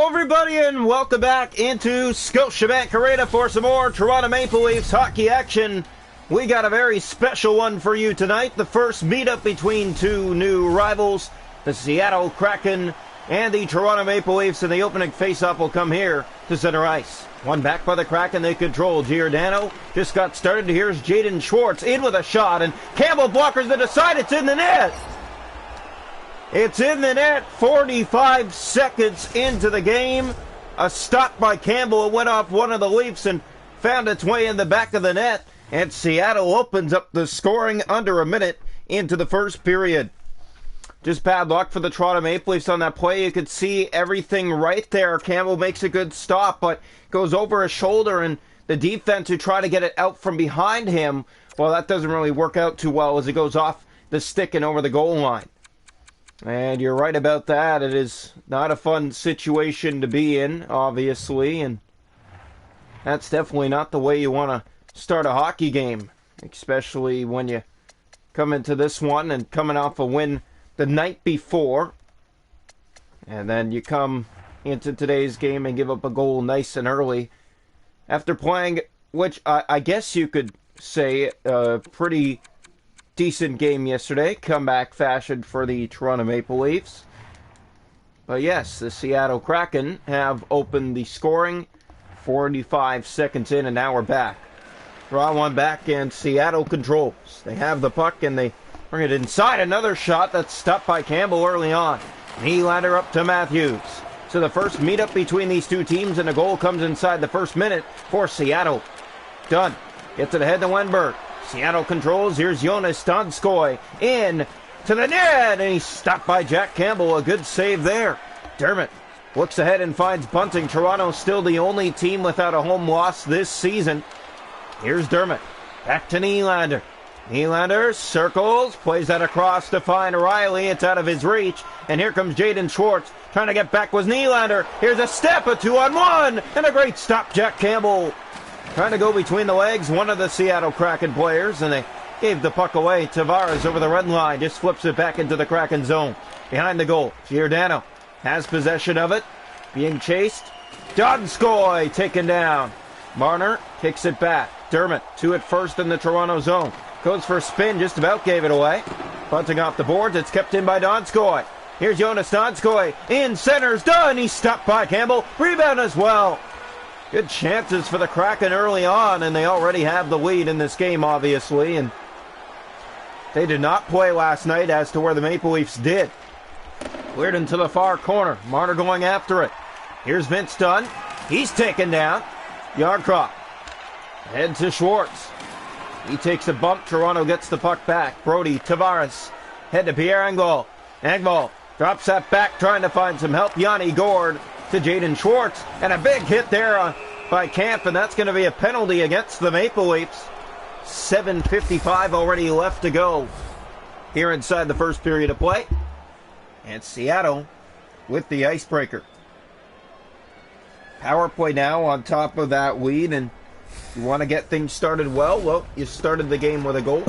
Everybody, and welcome back into Scotiabank Arena for some more Toronto Maple Leafs hockey action. We got a very special one for you tonight. The first meetup between two new rivals, the Seattle Kraken and the Toronto Maple Leafs, and the opening faceoff will come here to center ice. One back by the Kraken, they control. Giordano just got started. Here's Jaden Schwartz in with a shot, and Campbell blockers the decide it's in the net. It's in the net, 45 seconds into the game. A stop by Campbell. It went off one of the Leafs and found its way in the back of the net. And Seattle opens up the scoring under a minute into the first period. Just bad luck for the Toronto Maple Leafs on that play. You could see everything right there. Campbell makes a good stop, but goes over his shoulder, and the defense who try to get it out from behind him, well, that doesn't really work out too well as it goes off the stick and over the goal line. And you're right about that. It is not a fun situation to be in, obviously, and that's definitely not the way you want to start a hockey game, especially when you come into this one and coming off a win the night before, and then you come into today's game and give up a goal nice and early after playing, which I guess you could say a pretty decent game yesterday, comeback fashion for the Toronto Maple Leafs. But yes, the Seattle Kraken have opened the scoring 45 seconds in, and now we're back. Draw one back, and Seattle controls. They have the puck, and they bring it inside. Another shot that's stopped by Campbell early on. Nylander up to Matthews. So the first meetup between these two teams, and a goal comes inside the first minute for Seattle. Done. Gets it ahead to Wenberg. Seattle controls. Here's Jonas Donskoy in to the net, and he's stopped by Jack Campbell. A good save there. Dermott looks ahead and finds Bunting. Toronto still the only team without a home loss this season. Here's Dermott. Back to Nylander. Nylander circles, plays that across to find Riley. It's out of his reach, and here comes Jaden Schwartz. Trying to get back was Nylander. Here's a step, a 2-on-1, and a great stop, Jack Campbell. Trying to go between the legs, one of the Seattle Kraken players, and they gave the puck away. Tavares over the red line, just flips it back into the Kraken zone. Behind the goal, Giordano has possession of it, being chased. Donskoy taken down. Marner kicks it back. Dermott, two at first in the Toronto zone. Goes for a spin, just about gave it away. Bunting off the boards, it's kept in by Donskoy. Here's Jonas Donskoy, in center's done. He's stopped by Campbell, rebound as well. Good chances for the Kraken early on, and they already have the lead in this game, obviously. And they did not play last night as to where the Maple Leafs did. Cleared into the far corner. Marner going after it. Here's Vince Dunn. He's taken down. Yardcroft. Head to Schwartz. He takes a bump. Toronto gets the puck back. Brody, Tavares. Head to Pierre Engvall. Engvall drops that back, trying to find some help. Yanni Gourde to Jaden Schwartz, and a big hit there by Camp, and that's going to be a penalty against the Maple Leafs. 7:55 already left to go here inside the first period of play, and Seattle with the icebreaker. Power play now on top of that lead, and you want to get things started well, you started the game with a goal,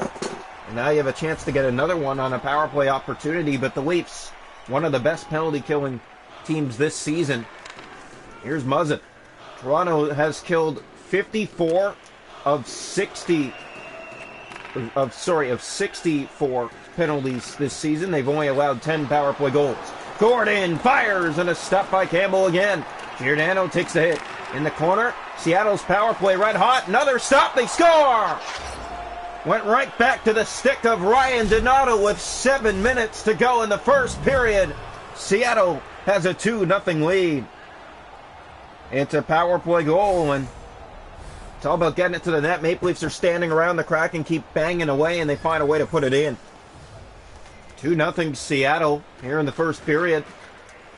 and now you have a chance to get another one on a power play opportunity. But the Leafs, one of the best penalty killing teams this season. Here's Muzzin. Toronto has killed 54 of 64 penalties this season. They've only allowed 10 power play goals. Gordon fires, and a stop by Campbell again. Giordano takes the hit in the corner. Seattle's power play red hot. Another stop. They score. Went right back to the stick of Ryan Donato with 7 minutes to go in the first period. Seattle has a 2-0 lead. It's a power play goal, and it's all about getting it to the net. Maple Leafs are standing around the Kraken, keep banging away, and they find a way to put it in. 2-0 Seattle here in the first period.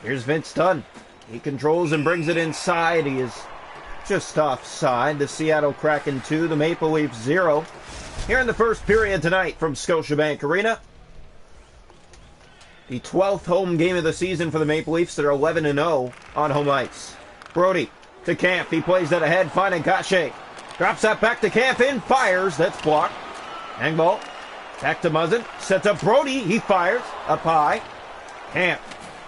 Here's Vince Dunn. He controls and brings it inside. He is just offside. The Seattle Kraken 2, the Maple Leafs 0. Here in the first period tonight from Scotiabank Arena. The 12th home game of the season for the Maple Leafs. They're 11-0 on home ice. Brody to Camp. He plays that ahead, finding Gaucher. Drops that back to Camp, in, fires. That's blocked. Engvall back to Muzzin. Sets up Brody. He fires up high. Camp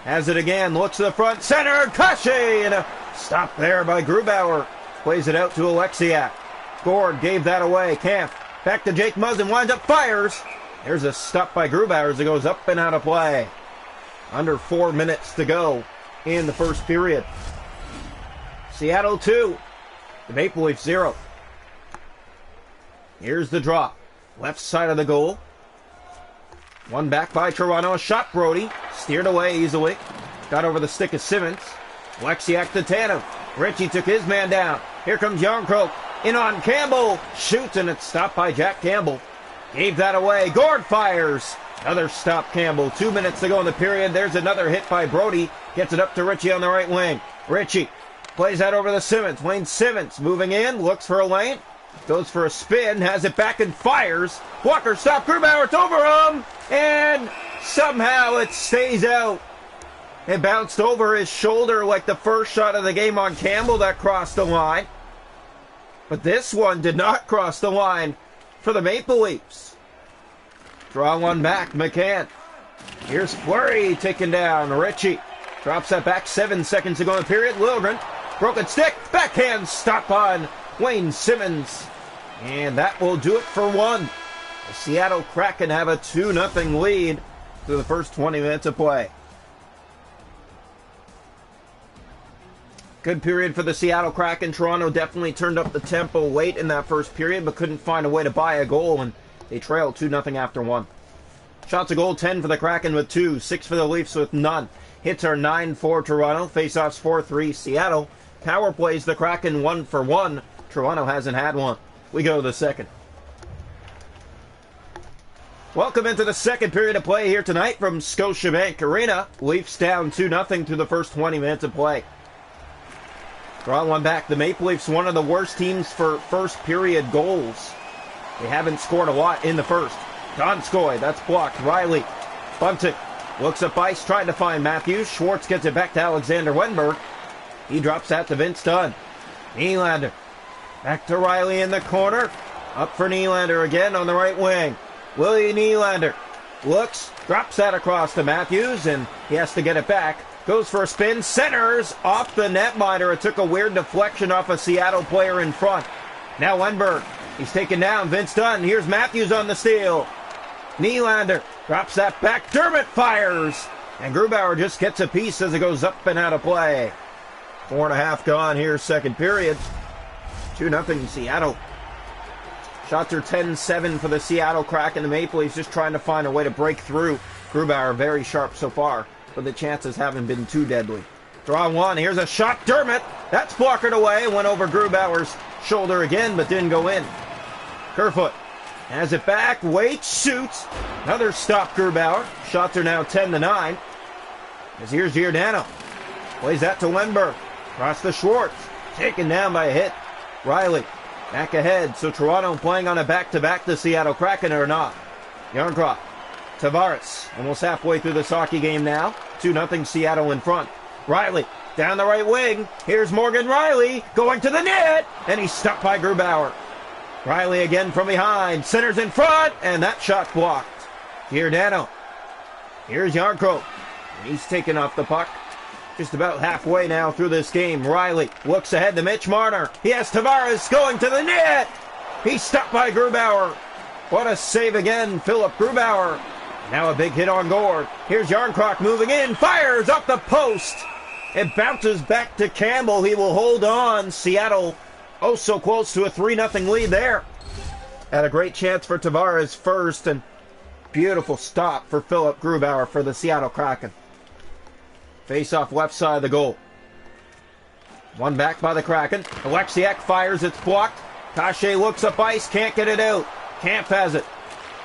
Has it again, looks to the front, center, Kashe, and a stop there by Grubauer. Plays it out to Alexiak. Gord gave that away. Kampf back to Jake Muzzin, winds up, fires. There's a stop by Grubauer as it goes up and out of play. Under 4 minutes to go in the first period. Seattle 2, the Maple Leafs 0. Here's the drop. Left side of the goal. One back by Toronto. A shot, Brody. Steered away easily. Got over the stick of Simmons. Alexiak to Tanev. Ritchie took his man down. Here comes Jarnkrok. In on Campbell. Shoots, and it's stopped by Jack Campbell. Gave that away. Gord fires. Another stop, Campbell. 2 minutes to go in the period. There's another hit by Brody. Gets it up to Ritchie on the right wing. Ritchie plays that over to Simmons. Wayne Simmons moving in. Looks for a lane. Goes for a spin. Has it back and fires. Walker stop. Grubauer. It's over him. And somehow it stays out. It bounced over his shoulder like the first shot of the game on Campbell that crossed the line. But this one did not cross the line for the Maple Leafs. Draw one back, McCann. Here's Fleury taken down. Ritchie drops that back. 7 seconds to go in the period. Liljegren, broken stick, backhand stop on Wayne Simmons. And that will do it for one. The Seattle Kraken have a 2-0 lead through the first 20 minutes of play. Good period for the Seattle Kraken. Toronto definitely turned up the tempo late in that first period, but couldn't find a way to buy a goal, and they trailed 2-0 after one. Shots a goal, 10 for the Kraken with 2, 6 for the Leafs with none. Hits are 9 for Toronto, faceoffs 4-3 Seattle. Power plays the Kraken 1 for 1. Toronto hasn't had one. We go to the second. Welcome into the second period of play here tonight from Scotiabank Arena. Leafs down 2-0 through the first 20 minutes of play. Draw one back. The Maple Leafs, one of the worst teams for first period goals. They haven't scored a lot in the first. Donskoy, that's blocked. Riley, Bunting, looks up ice, trying to find Matthews. Schwartz gets it back to Alexander Wenberg. He drops that to Vince Dunn. Nylander, back to Riley in the corner. Up for Nylander again on the right wing. Willie Nylander looks, drops that across to Matthews, and he has to get it back. Goes for a spin, centers off the netminder. It took a weird deflection off a Seattle player in front. Now Wenberg, he's taken down. Vince Dunn, here's Matthews on the steal. Nylander drops that back. Dermott fires, and Grubauer just gets a piece as it goes up and out of play. 4.5 gone here, second period. 2-0 Seattle. Shots are 10-7 for the Seattle Kraken. The Maple Leafs just trying to find a way to break through. Grubauer very sharp so far, but the chances haven't been too deadly. Draw one. Here's a shot. Dermott. That's blockered away. Went over Grubauer's shoulder again, but didn't go in. Kerfoot has it back. Waits. Shoots. Another stop, Grubauer. Shots are now 10-9. As here's Giordano. Plays that to Wenberg. Across to Schwartz. Taken down by a hit. Riley. Back ahead. So Toronto playing on a back-to-back the Seattle Kraken or not. Jarnkrok. Tavares, almost halfway through this hockey game now. 2-0 Seattle in front. Riley, down the right wing. Here's Morgan Riley, going to the net, and he's stopped by Grubauer. Riley again from behind, centers in front, and that shot blocked. Giordano. Here's Jarnkrok. He's taken off the puck. Just about halfway now through this game. Riley looks ahead to Mitch Marner. He has Tavares going to the net. He's stopped by Grubauer. What a save again, Philip Grubauer. Now a big hit on Gord. Here's Jarnkrok moving in. Fires up the post. It bounces back to Campbell. He will hold on. Seattle, oh so close to a 3-0 lead there. Had a great chance for Tavares first, and beautiful stop for Philip Grubauer for the Seattle Kraken. Face off left side of the goal. One back by the Kraken. Alexiak fires. It's blocked. Kashe looks up ice. Can't get it out. Kampf has it.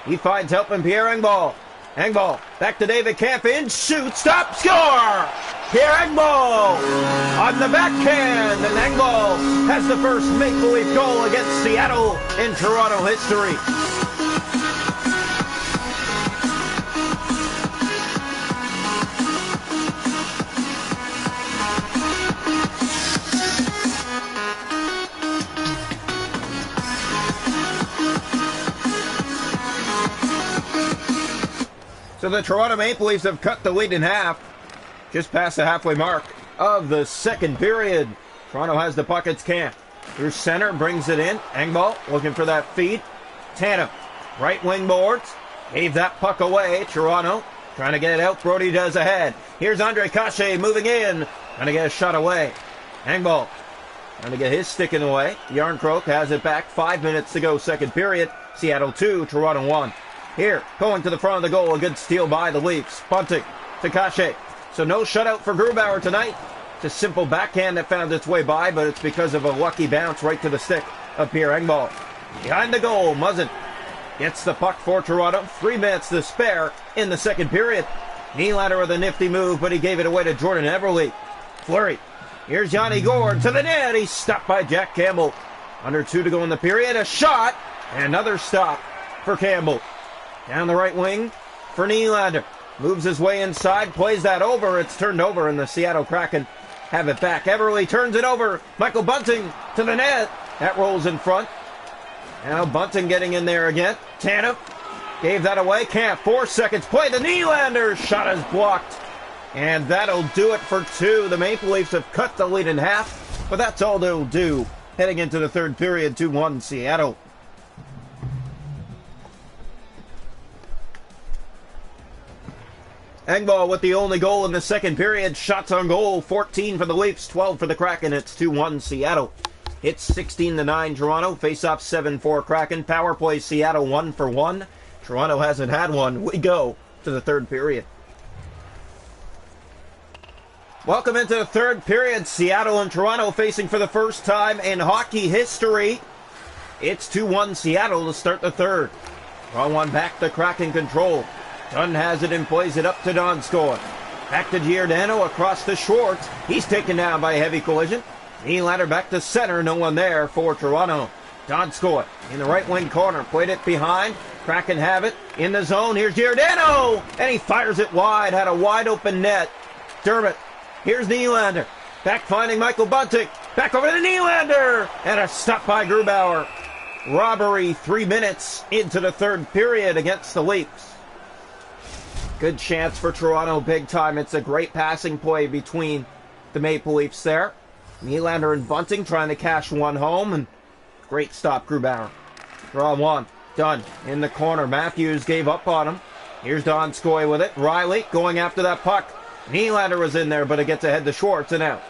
He finds help in Pierre Engvall. Engvall back to David Kampf. In, shoot, stop, score! Pierre Engvall on the backhand, and Engvall has the first Maple Leaf goal against Seattle in Toronto history. So the Toronto Maple Leafs have cut the lead in half. Just past the halfway mark of the second period. Toronto has the puck. It's Camp. Through center, brings it in. Engvall looking for that feed. Tatum, right wing boards. Gave that puck away. Toronto trying to get it out. Brody does ahead. Here's Andre Cachet moving in. Trying to get a shot away. Engvall trying to get his stick in the way. Yarncroke has it back. 5 minutes to go, second period. Seattle 2, Toronto 1. Here, going to the front of the goal. A good steal by the Leafs. Bunting to Cachet. So no shutout for Grubauer tonight. It's a simple backhand that found its way by, but it's because of a lucky bounce right to the stick of Pierre Engvall. Behind the goal, Muzzin gets the puck for Toronto. 3 minutes to spare in the second period. Nylander with a nifty move, but he gave it away to Jordan Eberle. Flurry. Here's Yanni Gourde to the net. He's stopped by Jack Campbell. Under 2 to go in the period. A shot. And another stop for Campbell. Down the right wing for Nylander. Moves his way inside. Plays that over. It's turned over, and the Seattle Kraken have it back. Eberle turns it over. Michael Bunting to the net. That rolls in front. Now Bunting getting in there again. Tanev gave that away. Camp, 4 seconds play. The Nylander shot is blocked. And that'll do it for 2. The Maple Leafs have cut the lead in half, but that's all they'll do. Heading into the third period, 2-1 Seattle. Engvall with the only goal in the second period. Shots on goal, 14 for the Leafs, 12 for the Kraken. It's 2-1 Seattle. It's 16-9 Toronto. Face-off 7-4 Kraken. Power play Seattle 1 for 1. Toronto hasn't had one. We go to the third period. Welcome into the third period. Seattle and Toronto facing for the first time in hockey history. It's 2-1 Seattle to start the third. Draw one back, the Kraken control. Dunn has it and plays it up to Donskoy. Back to Giordano across to Schwartz. He's taken down by a heavy collision. Nylander back to center. No one there for Toronto. Donskoy in the right wing corner. Played it behind. Kraken have it in the zone. Here's Giordano. And he fires it wide. Had a wide open net. Dermott. Here's Nylander. Back finding Michael Bunting. Back over to Nylander. And a stop by Grubauer. Robbery 3 minutes into the third period against the Leafs. Good chance for Toronto, big time. It's a great passing play between the Maple Leafs there. Nylander and Bunting trying to cash one home, and great stop, Grubauer. Draw one, done. In the corner, Matthews gave up on him. Here's Donskoy with it. Riley going after that puck. Nylander was in there, but it gets ahead to Schwartz and out.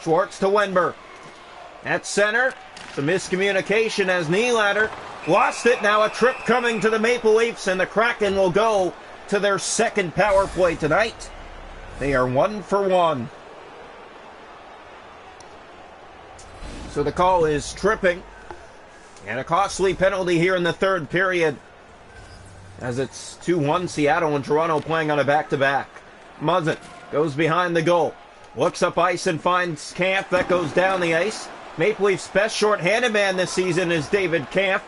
Schwartz to Wenberg. At center, some miscommunication as Nylander lost it. Now a trip coming to the Maple Leafs, and the Kraken will go to their second power play tonight. They are 1 for 1. So the call is tripping. And a costly penalty here in the third period, as it's 2-1 Seattle and Toronto playing on a back-to-back. Muzzin goes behind the goal. Looks up ice and finds Camp. That goes down the ice. Maple Leafs' best short-handed man this season is David Camp.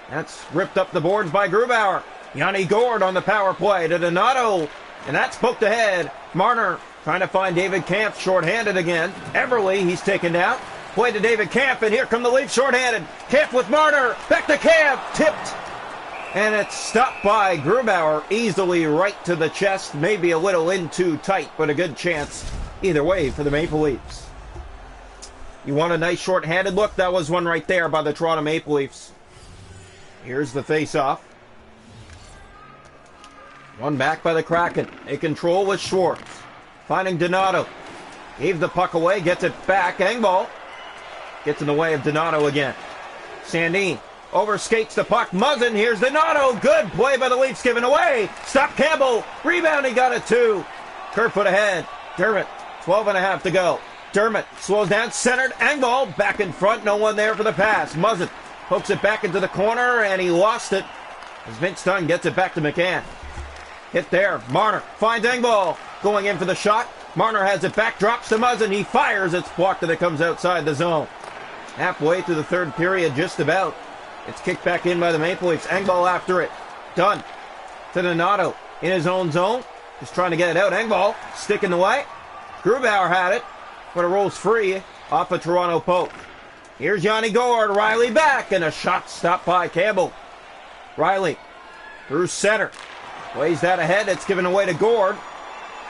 That's ripped up the boards by Grubauer. Yanni Gourde on the power play to Donato. And that's poked ahead. Marner trying to find David Camp short-handed again. Eberle, he's taken down. Play to David Camp, and here come the Leafs short-handed. Camp with Marner. Back to Camp. Tipped. And it's stopped by Grubauer easily right to the chest. Maybe a little in too tight, but a good chance either way for the Maple Leafs. You want a nice short-handed look? That was one right there by the Toronto Maple Leafs. Here's the face-off. One back by the Kraken. A control with Schwartz. Finding Donato. Gave the puck away. Gets it back. Engvall gets in the way of Donato again. Sandin overskates the puck. Muzzin. Here's Donato. Good play by the Leafs given away. Stop Campbell. Rebound. He got it too. Kerfoot ahead. Dermott. 12.5 to go. Dermott slows down. Centered. Engvall back in front. No one there for the pass. Muzzin pokes it back into the corner, and he lost it as Vince Dunn gets it back to McCann. Hit there. Marner finds Engvall going in for the shot. Marner has it back, drops to Muzzin. He fires. It's blocked and it comes outside the zone. Halfway through the third period, just about. It's kicked back in by the Maple Leafs. Engvall after it. Done. To Donato in his own zone. Just trying to get it out. Engvall stick in the way. Grubauer had it, but it rolls free off a Toronto poke. Here's Yanni Gourde. Riley back, and a shot stopped by Campbell. Riley through center. Plays that ahead. It's given away to Gourde.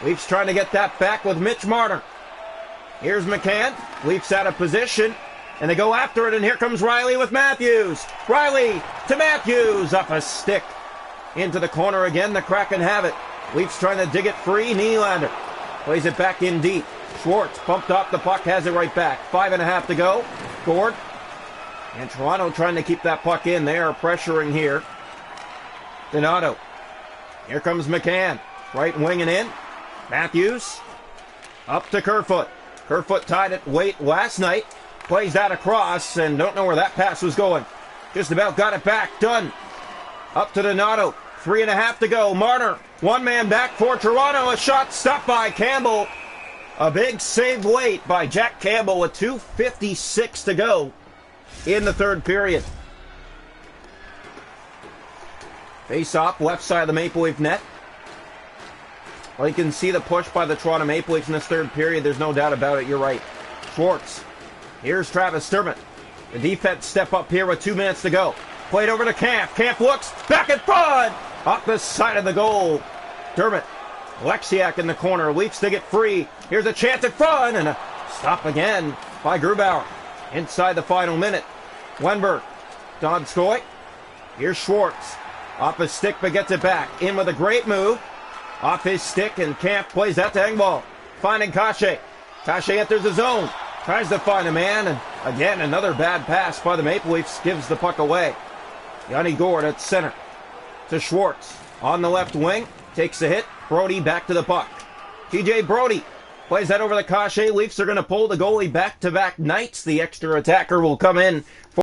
Leafs trying to get that back with Mitch Marner. Here's McCann. Leafs out of position. And they go after it, and here comes Riley with Matthews. Riley to Matthews. Up a stick. Into the corner again. The Kraken have it. Leafs trying to dig it free. Nylander plays it back in deep. Schwartz pumped off the puck. Has it right back. 5.5 to go. Gord. And Toronto trying to keep that puck in. They are pressuring here. Donato. Here comes McCann. Right winging in. Matthews. Up to Kerfoot. Kerfoot tied it late last night. Plays that across, and don't know where that pass was going. Just about got it back. Done. Up to Donato. 3.5 to go. Marner. One man back for Toronto. A shot stopped by Campbell. A big save late by Jack Campbell with 2:56 to go in the third period. Face off, left side of the Maple Leaf net. Well, you can see the push by the Toronto Maple Leafs in this third period. There's no doubt about it. You're right. Schwartz. Here's Travis Sturman. The defense step up here with 2 minutes to go. Played over to Camp. Camp looks back at front. Off the side of the goal. Dermott. Alexiak in the corner. Leafs to get free. Here's a chance at front. And a stop again by Grubauer. Inside the final minute. Wenberg. Donskoy. Here's Schwartz. Off his stick but gets it back. In with a great move. Off his stick, and Camp plays that to Engvall. Finding Kashe. Kashe enters the zone. Tries to find a man, and again, another bad pass by the Maple Leafs gives the puck away. Yanni Gord at center. To Schwartz. On the left wing. Takes a hit. Brody back to the puck. TJ Brody plays that over the Kashe. Leafs are going to pull the goalie back-to-back nights. The extra attacker will come in